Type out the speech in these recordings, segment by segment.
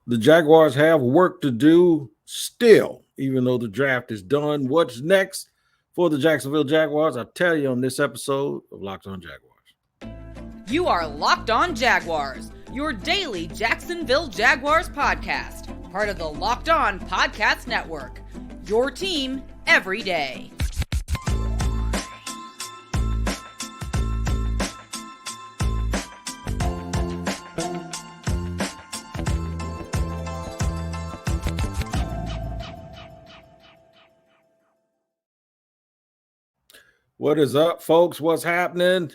The Jaguars have work to do still, even though the draft is done. What's next for the Jacksonville Jaguars? I'll tell you on this episode of Locked On Jaguars. You are Locked On Jaguars, your daily Jacksonville Jaguars podcast, part of the Locked On Podcast Network, your team every day. What is up, folks? What's happening?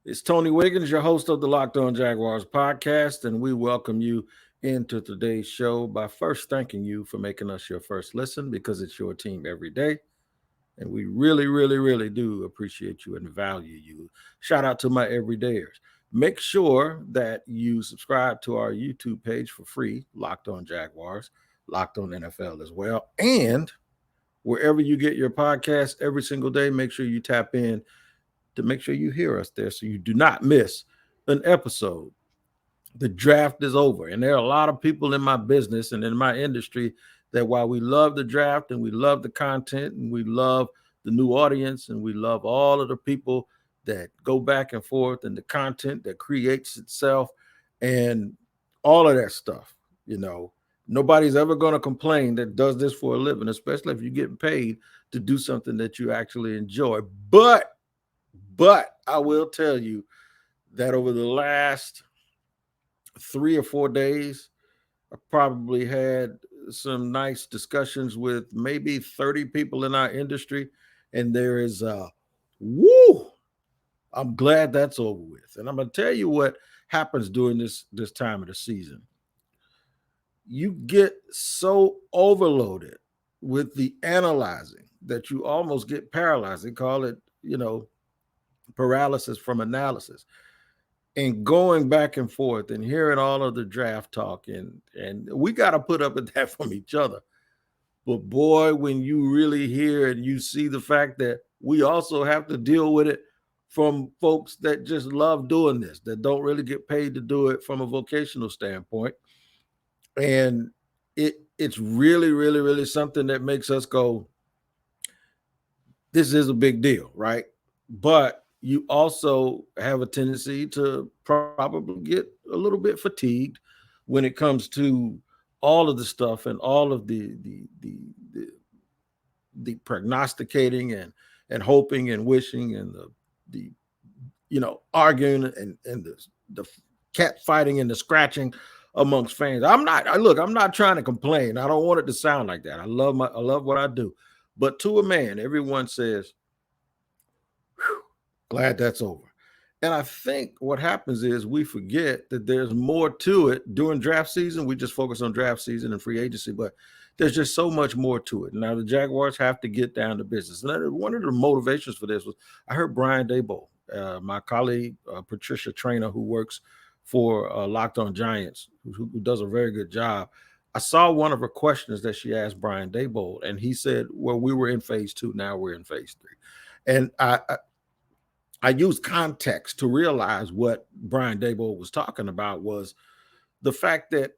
It's Tony Wiggins, your host of the Locked On Jaguars podcast, and we welcome you into today's show by first thanking you for making us your first listen because it's your team every day. And we really, really, really do appreciate you and value you. Shout out to my everydayers. Make sure that you subscribe to our YouTube page for free, Locked On Jaguars, Locked On NFL as well. And wherever you get your podcast every single day, make sure you tap in to make sure you hear us there so you do not miss an episode. The draft is over, and there are a lot of people in my business and in my industry that while we love the draft and we love the content and we love the new audience and we love all of the people that go back and forth and the content that creates itself and all of that stuff, nobody's ever going to complain that does this for a living, especially if you're getting paid to do something that you actually enjoy. But I will tell you that over the last 3 or 4 days, I probably had some nice discussions with maybe 30 people in our industry. And there is I'm glad that's over with. And I'm going to tell you what happens during this time of the season. You get so overloaded with the analyzing that you almost get paralyzed. They call it, paralysis from analysis. And going back and forth and hearing all of the draft talk, and we got to put up with that from each other. But boy, when you really hear and you see the fact that we also have to deal with it from folks that just love doing this, that don't really get paid to do it from a vocational standpoint. And it's really, really, really something that makes us go, this is a big deal, right? But you also have a tendency to probably get a little bit fatigued when it comes to all of the stuff and all of the prognosticating and hoping and wishing and the arguing and the cat fighting and the scratching amongst fans. I'm not trying to complain. I don't want it to sound like that. I love what I do. But to a man, everyone says, glad that's over. And I think what happens is we forget that there's more to it during draft season. We just focus on draft season and free agency, but there's just so much more to it. Now the Jaguars have to get down to business. And one of the motivations for this was I heard Brian Daboll, my colleague, Patricia Trainer, who works for Locked On Giants, who does a very good job. I saw one of her questions that she asked Brian Daboll, and he said, well, we were in phase 2. Now we're in phase 3. And I used context to realize what Brian Daboll was talking about was the fact that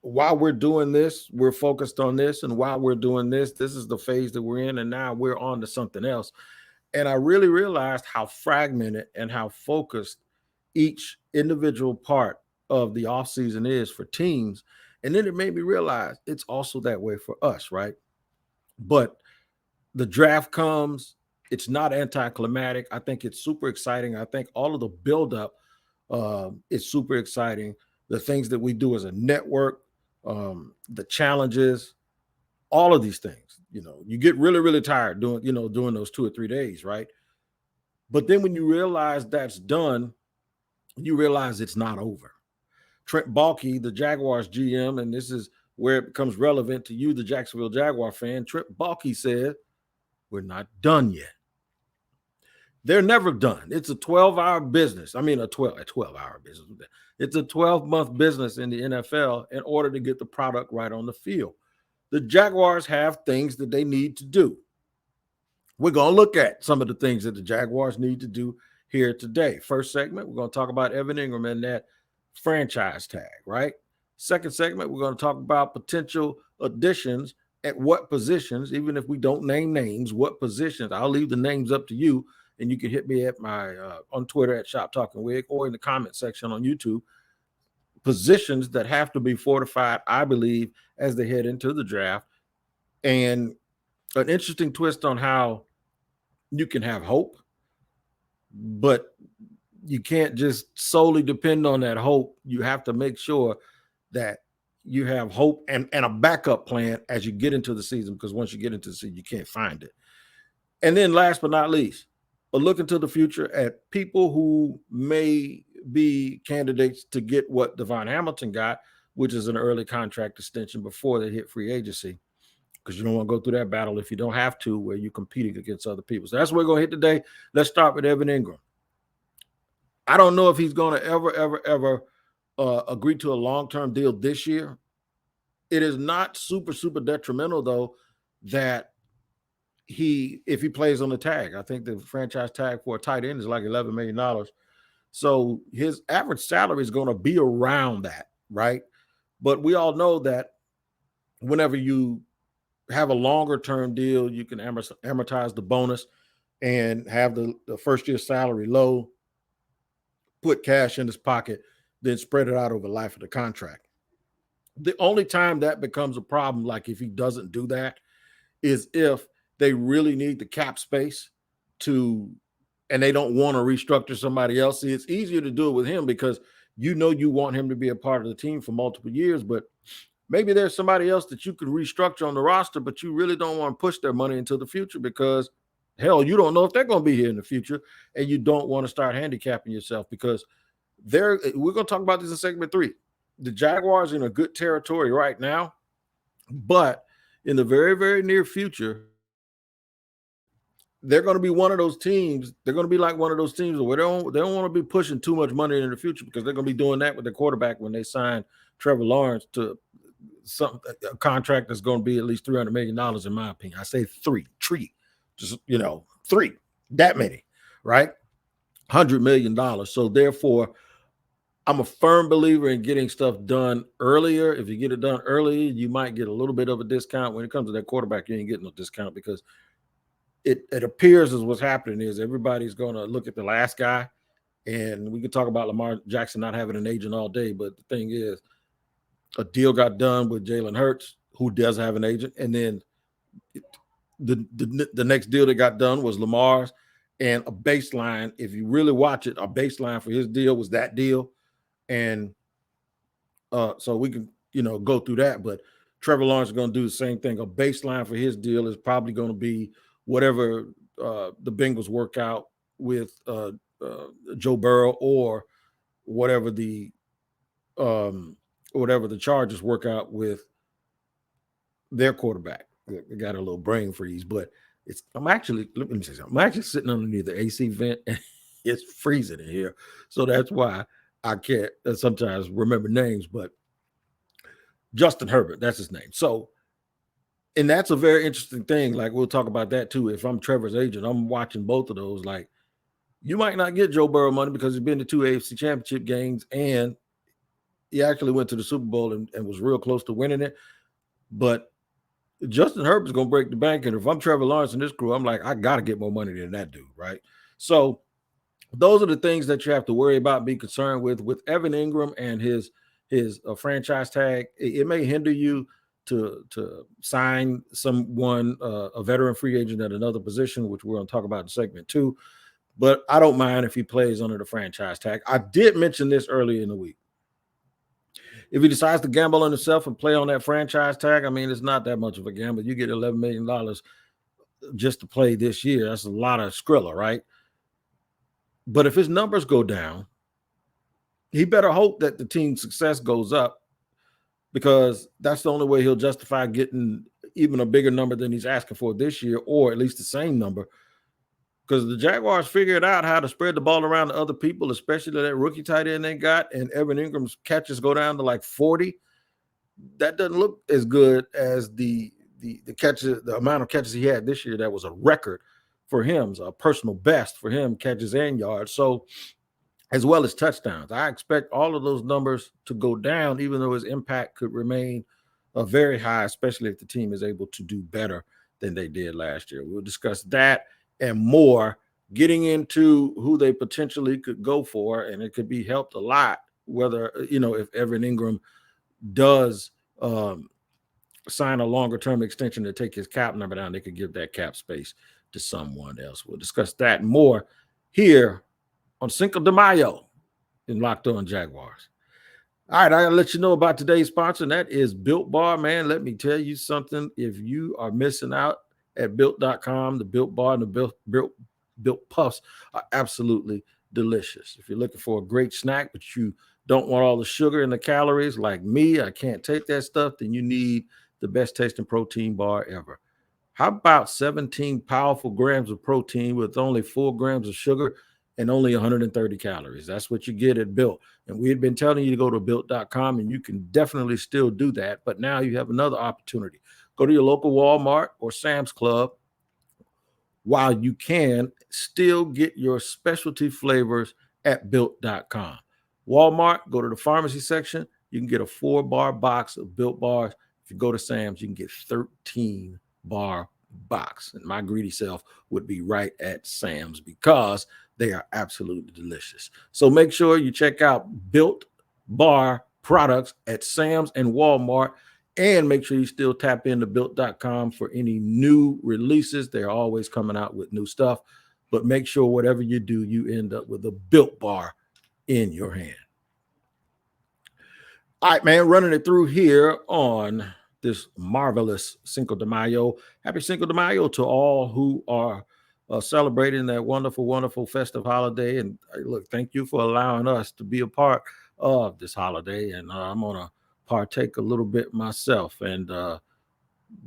while we're doing this, we're focused on this. And while we're doing this, this is the phase that we're in. And now we're on to something else. And I really realized how fragmented and how focused each individual part of the offseason is for teams. And then it made me realize it's also that way for us, right? But the draft comes. It's not anticlimactic. I think it's super exciting. I think all of the buildup is super exciting. The things that we do as a network, the challenges, all of these things. You get really, really tired doing those 2 or 3 days, right? But then when you realize that's done, you realize it's not over. Trent Baalke, the Jaguars GM, and this is where it becomes relevant to you, the Jacksonville Jaguar fan. Trent Baalke said, we're not done yet. They're never done. It's a 12-hour business. I mean, a 12-hour business. It's a 12-month business in the NFL in order to get the product right on the field. The Jaguars have things that they need to do. We're going to look at some of the things that the Jaguars need to do here today. First segment, we're going to talk about Evan Ingram and that franchise tag, right? Second segment, we're going to talk about potential additions at what positions, even if we don't name names, what positions. I'll leave the names up to you, and you can hit me at my on Twitter at Shop Talking Wig or in the comment section on YouTube. Positions that have to be fortified, I believe, as they head into the draft. And an interesting twist on how you can have hope, but you can't just solely depend on that hope. You have to make sure that you have hope and a backup plan as you get into the season, because once you get into the season, you can't find it. And then last but not least, a look into the future at people who may be candidates to get what Devon Hamilton got, which is an early contract extension before they hit free agency, because you don't want to go through that battle if you don't have to, where you're competing against other people. So that's what we're going to hit today. Let's start with Evan Ingram. I don't know if he's going to ever agree to a long-term deal this year. It is not super detrimental, though, that if he plays on the tag. I think the franchise tag for a tight end is like $11 million. So his average salary is going to be around that, right? But we all know that whenever you have a longer term deal, you can amortize the bonus and have the first year salary low, put cash in his pocket, then spread it out over the life of the contract. The only time that becomes a problem, like if he doesn't do that, is if they really need the cap space and they don't want to restructure somebody else. See, it's easier to do it with him because you want him to be a part of the team for multiple years, but maybe there's somebody else that you can restructure on the roster, but you really don't want to push their money into the future because, hell, you don't know if they're going to be here in the future, and you don't want to start handicapping yourself because we're going to talk about this in segment 3. The Jaguars are in a good territory right now, but in the very, very near future, they're going to be one of those teams. They're going to be like one of those teams where they don't want to be pushing too much money in the future, because they're going to be doing that with their quarterback when they sign Trevor Lawrence to a contract that's going to be at least $300 million, in my opinion. I say three, that many, right? $100 million. So therefore, I'm a firm believer in getting stuff done earlier. If you get it done early, you might get a little bit of a discount. When it comes to that quarterback, you ain't getting no discount, because it appears as what's happening is everybody's going to look at the last guy. And we could talk about Lamar Jackson not having an agent all day, but the thing is, a deal got done with Jalen Hurts, who does have an agent, and then the next deal that got done was Lamar's, and a baseline. If you really watch it, a baseline for his deal was that deal, and so we can go through that. But Trevor Lawrence is going to do the same thing. A baseline for his deal is probably going to be whatever the Bengals work out with Joe Burrow, or whatever the Chargers work out with their quarterback. I got a little brain freeze, but let me say something. I'm actually sitting underneath the AC vent, and it's freezing in here. So that's why I can't sometimes remember names, but Justin Herbert, that's his name. So, and that's a very interesting thing. Like, we'll talk about that too. If I'm Trevor's agent, I'm watching both of those. Like, you might not get Joe Burrow money because he's been to 2 AFC championship games, and he actually went to the Super Bowl and was real close to winning it. But Justin Herbert's going to break the bank. And if I'm Trevor Lawrence and this crew, I'm like, I got to get more money than that dude, right? So those are the things that you have to worry about, be concerned with Evan Ingram and his franchise tag. It may hinder you to sign someone, a veteran free agent at another position, which we're going to talk about in segment 2. But I don't mind if he plays under the franchise tag. I did mention this earlier in the week. If he decides to gamble on himself and play on that franchise tag, I mean, it's not that much of a gamble. You get $11 million just to play this year. That's a lot of Skrilla, right? But if his numbers go down, he better hope that the team's success goes up, because that's the only way he'll justify getting even a bigger number than he's asking for this year, or at least the same number. Because the Jaguars figured out how to spread the ball around to other people, especially that rookie tight end they got, and Evan Ingram's catches go down to like 40. That doesn't look as good as the catches, the amount of catches he had this year. That was a record for him, a personal best for him, catches and yards. So as well as touchdowns. I expect all of those numbers to go down, even though his impact could remain very high, especially if the team is able to do better than they did last year. We'll discuss that and more, getting into who they potentially could go for, and it could be helped a lot whether, if Evan Ingram does sign a longer term extension to take his cap number down, they could give that cap space to someone else. We'll discuss that and more here on Cinco de Mayo in Locked On Jaguars. All right, I gotta let you know about today's sponsor, and that is Built Bar, man. Let me tell you something. If you are missing out at Built.com, the Built Bar and the Built Puffs are absolutely delicious. If you're looking for a great snack, but you don't want all the sugar and the calories like me, I can't take that stuff, then you need the best tasting protein bar ever. How about 17 powerful grams of protein with only 4 grams of sugar and only 130 calories? That's what you get at Built. And we had been telling you to go to Built.com, and you can definitely still do that. But now you have another opportunity. Go to your local Walmart or Sam's Club while you can still get your specialty flavors at Built.com. Walmart, go to the pharmacy section. You can get a 4-bar box of Built bars. If you go to Sam's, you can get 13-bar box. And my greedy self would be right at Sam's because they are absolutely delicious. So make sure you check out Built Bar products at Sam's and Walmart, and make sure you still tap into Built.com for any new releases. They're always coming out with new stuff, but make sure whatever you do, you end up with a Built Bar in your hand. All right, man, running it through here on this marvelous Cinco de Mayo. Happy Cinco de Mayo to all who are celebrating that wonderful, wonderful festive holiday. And look, thank you for allowing us to be a part of this holiday. And I'm going to partake a little bit myself and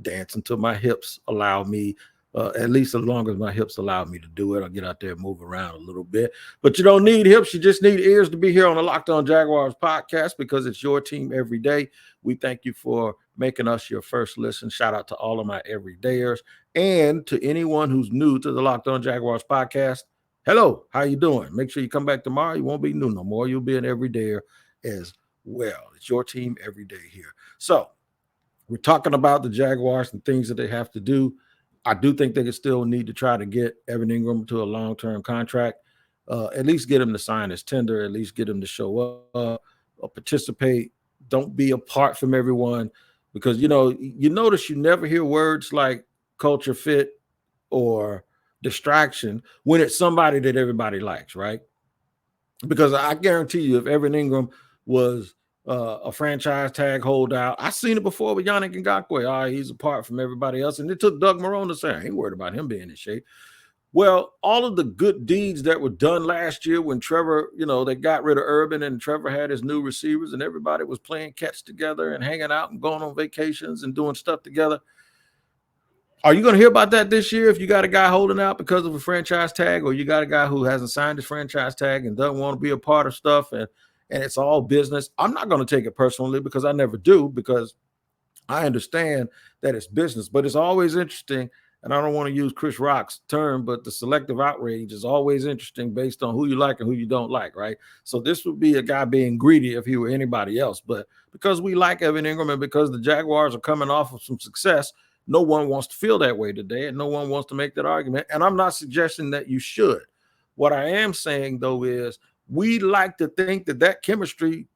dance until my hips allow me, at least as long as my hips allow me to do it. I'll get out there and move around a little bit. But you don't need hips. You just need ears to be here on the Locked On Jaguars podcast, because it's your team every day. We thank you for making us your first listen. Shout out to all of my everydayers, and to anyone who's new to the Locked On Jaguars podcast. Hello, how you doing? Make sure you come back tomorrow. You won't be new no more. You'll be an everydayer as well. It's your team every day here. So we're talking about the Jaguars and things that they have to do. I do think they still need to try to get Evan Ingram to a long-term contract, at least get him to sign his tender, at least get him to show up, or participate. Don't be apart from everyone, because, you notice you never hear words like culture fit or distraction when it's somebody that everybody likes, right? Because I guarantee you, if Evan Ingram was a franchise tag holdout, I've seen it before with Yannick Ngakoue. He's apart from everybody else. And it took Doug Marrone to say, I ain't worried about him being in shape. Well, all of the good deeds that were done last year when Trevor, they got rid of Urban and Trevor had his new receivers and everybody was playing catch together and hanging out and going on vacations and doing stuff together. Are you going to hear about that this year if you got a guy holding out because of a franchise tag, or you got a guy who hasn't signed his franchise tag and doesn't want to be a part of stuff, and it's all business? I'm not going to take it personally, because I never do, because I understand that it's business. But it's always interesting, and I don't want to use Chris Rock's term, but the selective outrage is always interesting based on who you like and who you don't like, right? So this would be a guy being greedy if he were anybody else. But because we like Evan Ingram and because the Jaguars are coming off of some success, no one wants to feel that way today, and no one wants to make that argument. And I'm not suggesting that you should. What I am saying, though, is we like to think that chemistry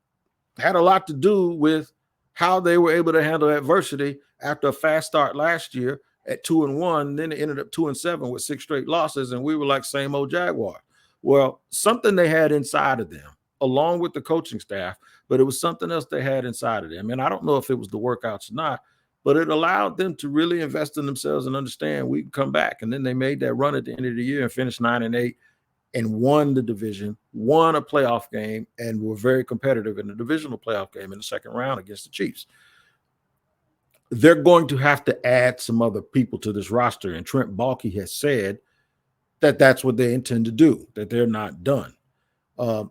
had a lot to do with how they were able to handle adversity after a fast start last year at 2-1. Then they ended up 2-7 with 6 straight losses, and we were like, same old Jaguar. Well, something they had inside of them, along with the coaching staff, but it was something else they had inside of them. And I don't know if it was the workouts or not, but it allowed them to really invest in themselves and understand we can come back. And then they made that run at the end of the year and finished 9-8 and won the division, won a playoff game, and were very competitive in the divisional playoff game in the second round against the Chiefs. They're going to have to add some other people to this roster, and Trent Baalke has said that that's what they intend to do, that they're not done.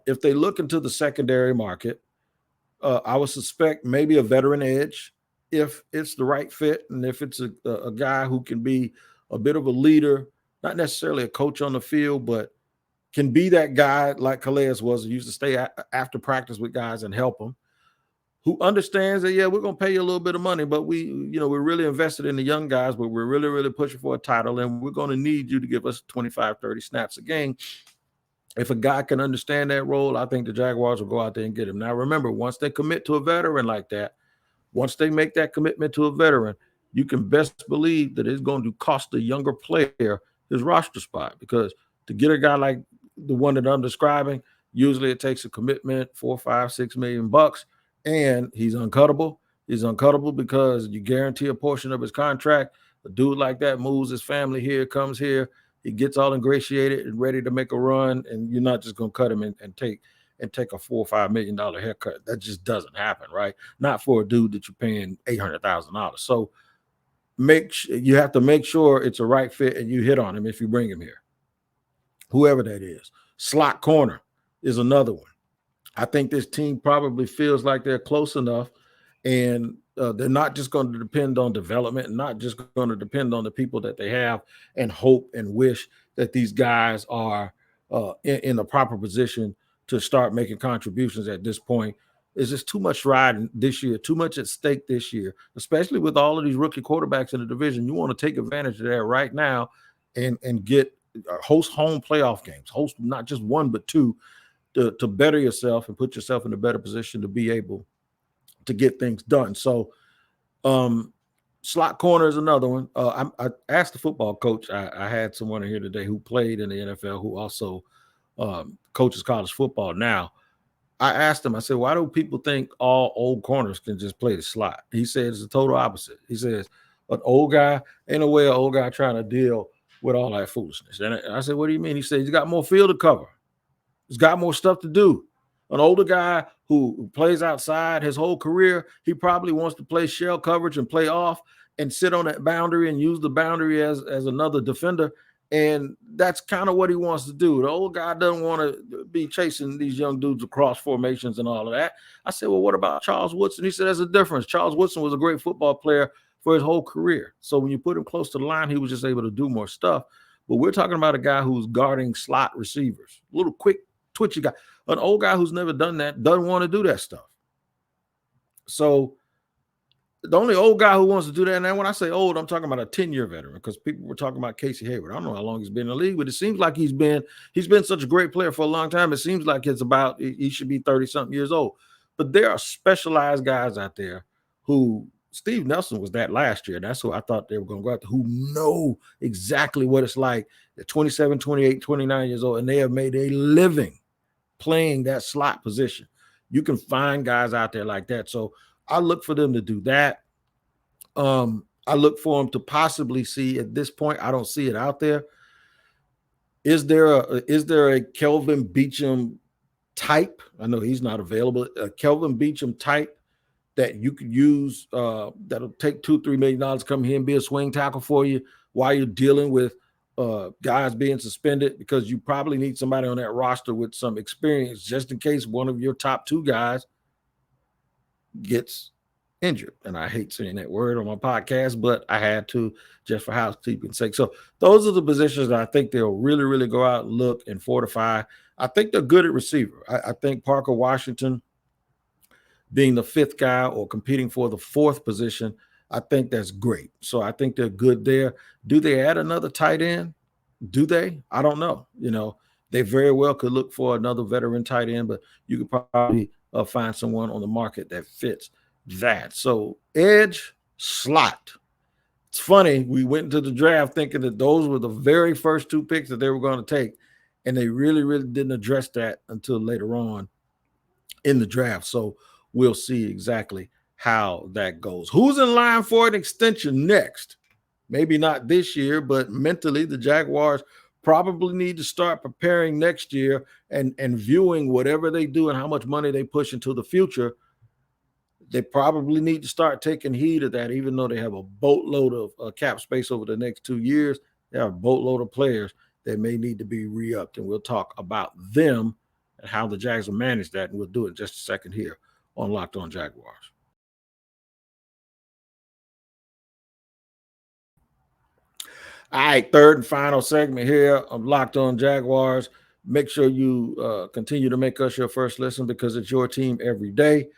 If they look into the secondary market, I would suspect maybe a veteran edge, if it's the right fit, and if it's a guy who can be a bit of a leader, not necessarily a coach on the field, but can be that guy like Calais was, who used to stay after practice with guys and help them, who understands that, yeah, we're going to pay you a little bit of money, but we're really invested in the young guys, but we're really, really pushing for a title, and we're going to need you to give us 25, 30 snaps a game. If a guy can understand that role, I think the Jaguars will go out there and get him. Now, remember, once they commit to a veteran like that, once they make that commitment to a veteran, you can best believe that it's going to cost the younger player his roster spot, because to get a guy like the one that I'm describing, usually it takes a commitment, $4, $5, $6 million bucks, and he's uncuttable. He's uncuttable because you guarantee a portion of his contract. A dude like that moves his family here, comes here, he gets all ingratiated and ready to make a run, and you're not just going to cut him and take a $4 or $5 million haircut. That just doesn't happen, right? Not for a dude that you're paying $800,000. So you have to make sure it's a right fit, and you hit on him if you bring him here, whoever that is. Slot corner is another one. I think this team probably feels like they're close enough, and they're not just going to depend on development, and not just going to depend on the people that they have and hope and wish that these guys are in the proper position to start making contributions at this point. It's just too much riding this year, too much at stake this year, especially with all of these rookie quarterbacks in the division. You want to take advantage of that right now and get host home playoff games, host not just one, but two, to better yourself and put yourself in a better position to be able to get things done. So slot corner is another one. I asked the football coach. I had someone here today who played in the NFL, who also coaches college football now. I asked him, I said, why do people think all old corners can just play the slot? He said it's the total opposite. He says, an old guy, ain't no way an old guy trying to deal with all that foolishness. And I said, what do you mean? He said, he's got more field to cover. He's got more stuff to do. An older guy who plays outside his whole career, he probably wants to play shell coverage and play off and sit on that boundary and use the boundary as another defender. And that's kind of what he wants to do. The old guy doesn't want to be chasing these young dudes across formations and all of that. I said, well, what about Charles Woodson? He said, there's a difference. Charles Woodson was a great football player for his whole career. So when you put him close to the line, he was just able to do more stuff. But we're talking about a guy who's guarding slot receivers, a little quick, twitchy guy. An old guy who's never done that doesn't want to do that stuff. So the only old guy who wants to do that, and when I say old, I'm talking about a 10-year veteran, because people were talking about Casey Hayward. I don't know how long he's been in the league, but it seems like he's been such a great player for a long time. It seems like he should be 30-something years old. But there are specialized guys out there who, Steve Nelson was that last year. That's who I thought they were going to go after, who know exactly what it's like. They're 27, 28, 29 years old, and they have made a living playing that slot position. You can find guys out there like that. So I look for them to do that. I look for them to possibly see, at this point, I don't see it out there. Is there a Kelvin Beachum type? I know he's not available. A Kelvin Beachum type that you could use that'll take $2-3 million, come here and be a swing tackle for you while you're dealing with guys being suspended, because you probably need somebody on that roster with some experience just in case one of your top two guys gets injured. And I hate saying that word on my podcast, but I had to just for housekeeping's sake. So those are the positions that I think they'll really, really go out and look and fortify. I think they're good at receiver. I think Parker Washington being the fifth guy or competing for the fourth position, I think that's great. So I think they're good there. Do they add another tight end? Do they? I don't know. They very well could look for another veteran tight end, but you could probably find someone on the market that fits that. So edge, slot. It's funny. We went into the draft thinking that those were the very first two picks that they were going to take, and they really, really didn't address that until later on in the draft. So we'll see exactly how that goes. Who's in line for an extension next? Maybe not this year, but mentally the Jaguars probably need to start preparing next year and viewing whatever they do and how much money they push into the future. They probably need to start taking heed of that, even though they have a boatload of cap space over the next 2 years. They have a boatload of players that may need to be re-upped, and we'll talk about them and how the Jags will manage that, and we'll do it in just a second here on Locked On Jaguars. All right, third and final segment here of Locked On Jaguars. Make sure you continue to make us your first listen because it's your team every day.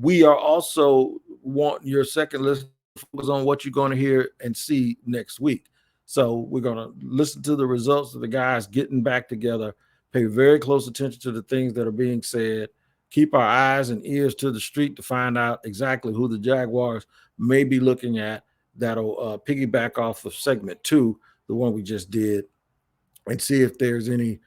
We are also want your second listen to focus on what you're going to hear and see next week. So we're going to listen to the results of the guys getting back together, pay very close attention to the things that are being said, keep our eyes and ears to the street to find out exactly who the Jaguars may be looking at. That'll piggyback off of segment 2, the one we just did, and see if there's any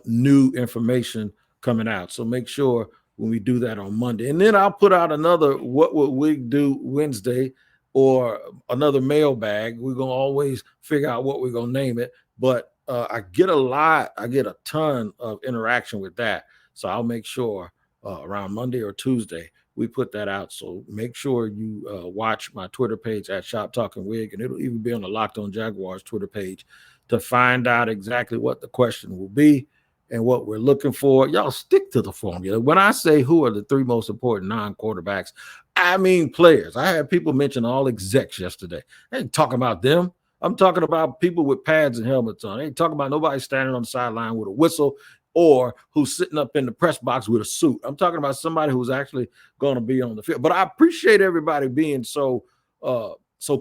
new information coming out. So make sure when we do that on Monday. And then I'll put out another What Would We Do Wednesday or another mailbag. We're going to always figure out what we're going to name it. But I get a ton of interaction with that. So I'll make sure around Monday or Tuesday we put that out. So make sure you watch my Twitter page at Shop Talking Wig, and it'll even be on the Locked On Jaguars Twitter page to find out exactly what the question will be and what we're looking for. Y'all stick to the formula. When I say who are the 3 most important non-quarterbacks, I mean players. I had people mention all execs yesterday. I ain't talking about them. I'm talking about people with pads and helmets on. I ain't talking about nobody standing on the sideline with a whistle or who's sitting up in the press box with a suit. I'm talking about somebody who's actually going to be on the field. But I appreciate everybody being so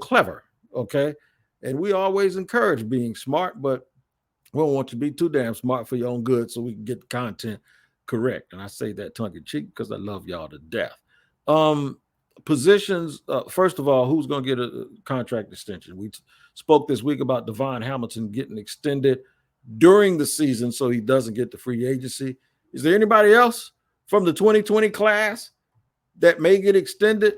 clever, okay? And we always encourage being smart, but we don't want you to be too damn smart for your own good so we can get the content correct. And I say that tongue-in-cheek because I love y'all to death. Positions, first of all, who's going to get a contract extension? We spoke this week about Devon Hamilton getting extended during the season so he doesn't get the free agency. Is there anybody else from the 2020 class that may get extended?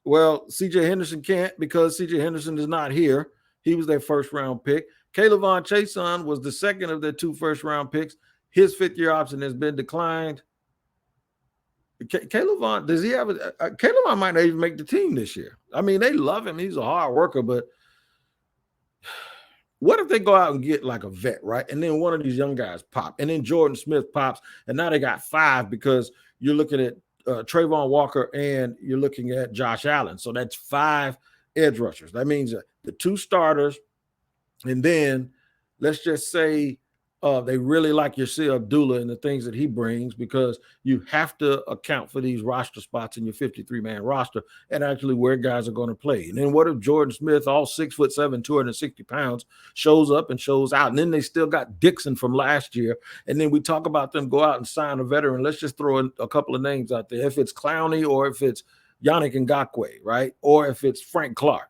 Well, CJ Henderson can't because CJ Henderson is not here. He was their first-round pick. K'Lavon Chaisson was the second of their 2 first-round picks. His 5th-year option has been declined. K'Lavon, does he have K'Lavon might not even make the team this year. I mean, they love him. He's a hard worker, but what if they go out and get like a vet, right? And then one of these young guys pop, and then Jordan Smith pops, and now they got 5 because you're looking at Trayvon Walker and you're looking at Josh Allen. So that's 5 edge rushers. That means the 2 starters, and then let's just say they really like Yasir Abdullah and the things that he brings, because you have to account for these roster spots in your 53-man roster and actually where guys are going to play. And then what if Jordan Smith, all 6'7", 260 pounds, shows up and shows out? And then they still got Dixon from last year. And then we talk about them go out and sign a veteran. Let's just throw in a couple of names out there. If it's Clowney or if it's Yannick Ngakoue, right? Or if it's Frank Clark.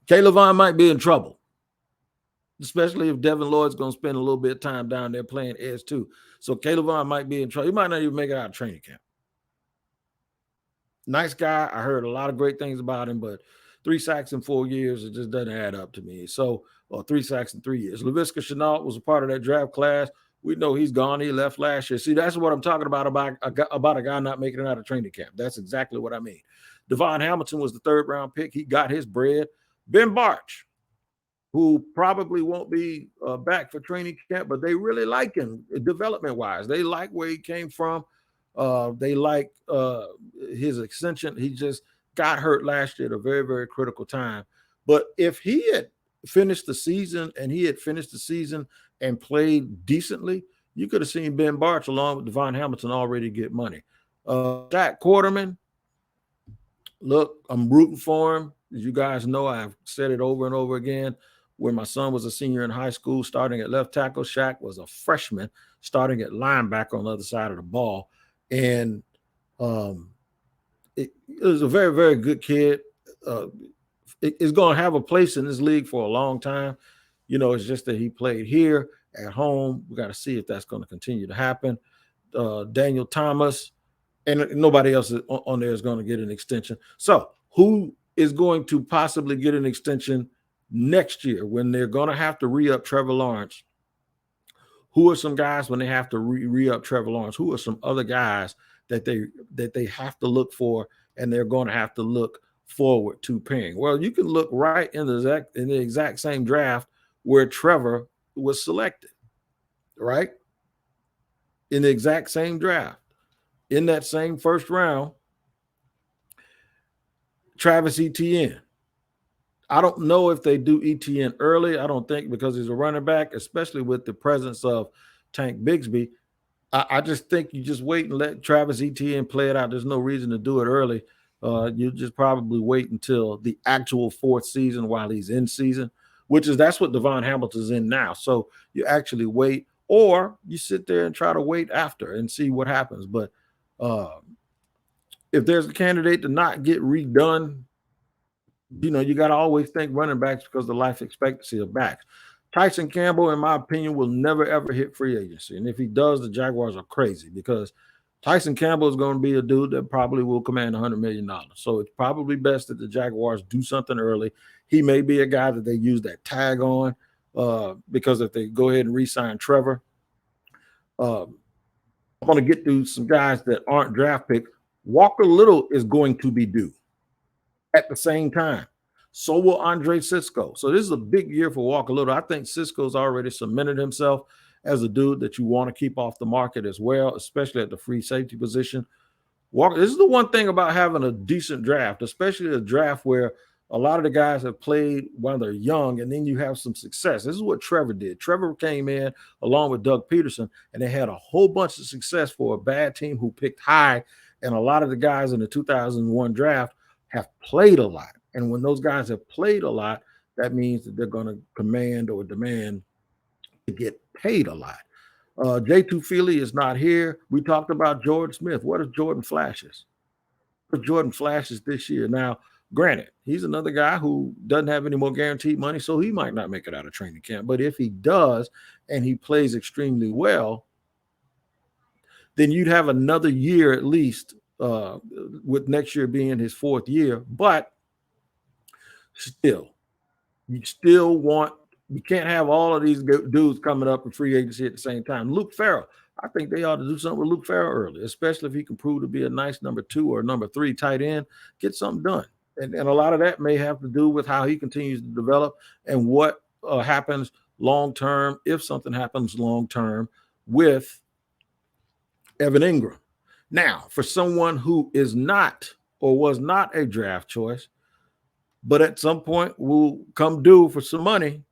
K'Lavon might be in trouble, especially if Devin Lloyd's going to spend a little bit of time down there playing edge too. So K'Lavon might be in trouble. He might not even make it out of training camp. Nice guy. I heard a lot of great things about him, but 3 sacks in 4 years, it just doesn't add up to me. So, 3 sacks in 3 years. Laviska Shenault was a part of that draft class. We know he's gone. He left last year. See, that's what I'm talking about a guy not making it out of training camp. That's exactly what I mean. Devon Hamilton was the 3rd-round pick. He got his bread. Ben Bartch, who probably won't be back for training camp, but they really like him development-wise. They like where he came from. They like his extension. He just got hurt last year at a very, very critical time. But if he had finished the season and played decently, you could have seen Ben Bartch along with Devon Hamilton already get money. Jack Quarterman, look, I'm rooting for him. As you guys know, I've said it over and over again. When my son was a senior in high school, starting at left tackle, Shaq was a freshman starting at linebacker on the other side of the ball. And it was a very, very good kid. Is going to have a place in this league for a long time. You know, it's just that he played here at home. We got to see if that's going to continue to happen. Daniel Thomas, and nobody else on there is going to get an extension. So who is going to possibly get an extension next year when they're going to have to re-up Trevor Lawrence? Who are some guys when they have to re-up Trevor Lawrence? Who are some other guys that they have to look for and they're going to have to look forward to paying? Well, you can look right in the exact same draft where Trevor was selected, right? In the exact same draft, in that same first round, Travis Etienne. I don't know if they do ETN early. I don't think, because he's a running back, especially with the presence of Tank Bigsby. I just think you just wait and let Travis Etienne play it out. There's no reason to do it early. You just probably wait until the actual fourth season while he's in season, that's what Devon Hamilton's in now. So you actually wait, or you sit there and try to wait after and see what happens. But if there's a candidate to not get redone, you got to always think running backs, because the life expectancy of backs. Tyson Campbell, in my opinion, will never, ever hit free agency. And if he does, the Jaguars are crazy, because Tyson Campbell is going to be a dude that probably will command $100 million. So it's probably best that the Jaguars do something early. He may be a guy that they use that tag on, because if they go ahead and re-sign Trevor, I'm going to get through some guys that aren't draft picks. Walker Little is going to be due at the same time. So will Andre Cisco. So this is a big year for Walker Little. I think Cisco's already cemented himself as a dude that you want to keep off the market as well, especially at the free safety position. Walker, this is the one thing about having a decent draft, especially a draft where a lot of the guys have played while they're young, and then you have some success. This is what Trevor did. Trevor came in along with Doug Peterson, and they had a whole bunch of success for a bad team who picked high, and a lot of the guys in the 2001 draft have played a lot. And when those guys have played a lot, that means that they're going to command or demand to get paid a lot. J. Tufili is not here. We talked about Jordan Smith. What if Jordan flashes? What if Jordan flashes this year? Now, granted, he's another guy who doesn't have any more guaranteed money, so he might not make it out of training camp. But if he does and he plays extremely well, then you'd have another year at least, with next year being his fourth year. But still, you can't have all of these dudes coming up in free agency at the same time. Luke Farrell, I think they ought to do something with Luke Farrell early, especially if he can prove to be a nice number 2 or number 3 tight end. Get something done. And a lot of that may have to do with how he continues to develop and what happens long-term, if something happens long-term with Evan Ingram. Now, for someone who is not or was not a draft choice, but at some point will come due for some money,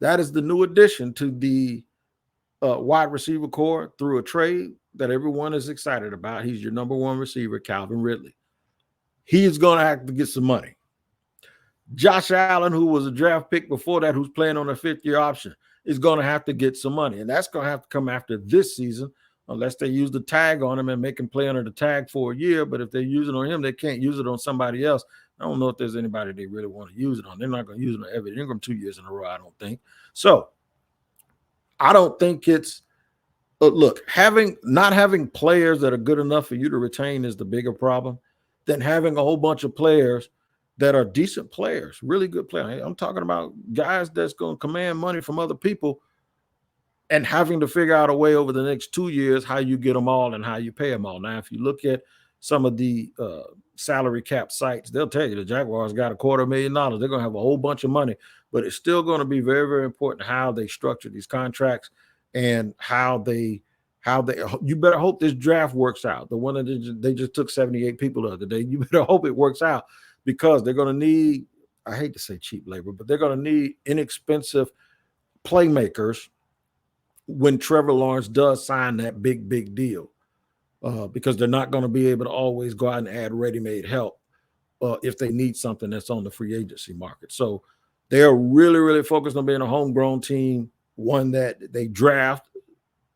that is the new addition to the wide receiver core through a trade that everyone is excited about. He's your number 1 receiver, Calvin Ridley. He's going to have to get some money. Josh Allen, who was a draft pick before that, who's playing on a 5th-year option, is going to have to get some money. And that's going to have to come after this season, unless they use the tag on him and make him play under the tag for a year. But if they use it on him, they can't use it on somebody else. I don't know if there's anybody they really want to use it on. They're not going to use it on Evan Ingram 2 years in a row, I don't think. So I don't think it's look, not having players that are good enough for you to retain is the bigger problem than having a whole bunch of players that are decent players, really good players. I'm talking about guys that's going to command money from other people and having to figure out a way over the next 2 years how you get them all and how you pay them all. Now, if you look at some of the salary cap sites, they'll tell you the Jaguars got $250,000. They're going to have a whole bunch of money, but it's still going to be very, very important how they structure these contracts and how they you better hope this draft works out. The one that they just took 78 people the other day. You better hope it works out, because they're going to need, I hate to say cheap labor, but they're going to need inexpensive playmakers when Trevor Lawrence does sign that big, big deal, because they're not going to be able to always go out and add ready-made help if they need something that's on the free agency market. So they're really, really focused on being a homegrown team, one that they draft,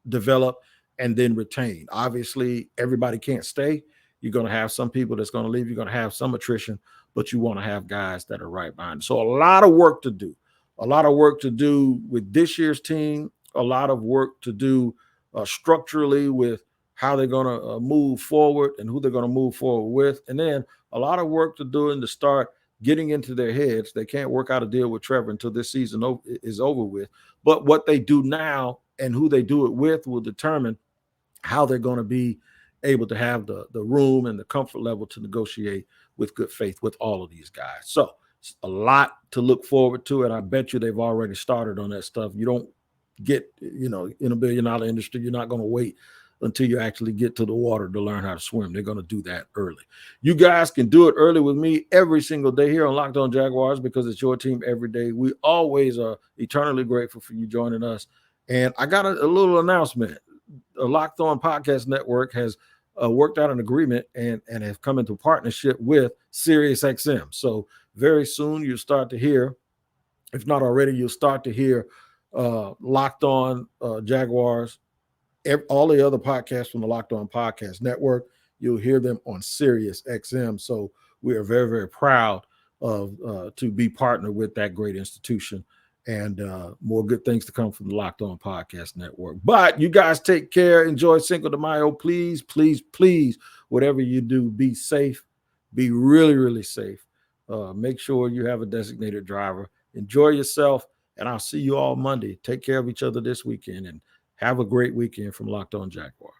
develop, and then retain. Obviously, everybody can't stay. You're going to have some people that's going to leave. You're going to have some attrition, but you want to have guys that are right behind. So a lot of work to do. A lot of work to do with this year's team. A lot of work to do structurally with how they're going to move forward and who they're going to move forward with. And then a lot of work to do in the start, getting into their heads. They can't work out a deal with Trevor until this season is over with. But what they do now and who they do it with will determine how they're going to be able to have the room and the comfort level to negotiate with good faith with all of these guys. So it's a lot to look forward to, and I bet you they've already started on that stuff. You don't get, in a $1 billion industry, you're not going to wait until you actually get to the water to learn how to swim. They're going to do that early. You guys can do it early with me every single day here on Locked On Jaguars because it's your team every day. We always are eternally grateful for you joining us. And I got a little announcement. The Locked On Podcast Network has worked out an agreement and have come into partnership with SiriusXM. So very soon you'll start to hear, if not already, you'll start to hear Locked On Jaguars, all the other podcasts from the Locked On Podcast Network. You'll hear them on SiriusXM. So we are very, very proud of to be partnered with that great institution, and more good things to come from the Locked On Podcast Network. But you guys take care. Enjoy Cinco de Mayo. Please, please, please, whatever you do, be safe. Be really, really safe. Make sure you have a designated driver. Enjoy yourself, and I'll see you all Monday. Take care of each other this weekend, and have a great weekend from Locked On Jaguars.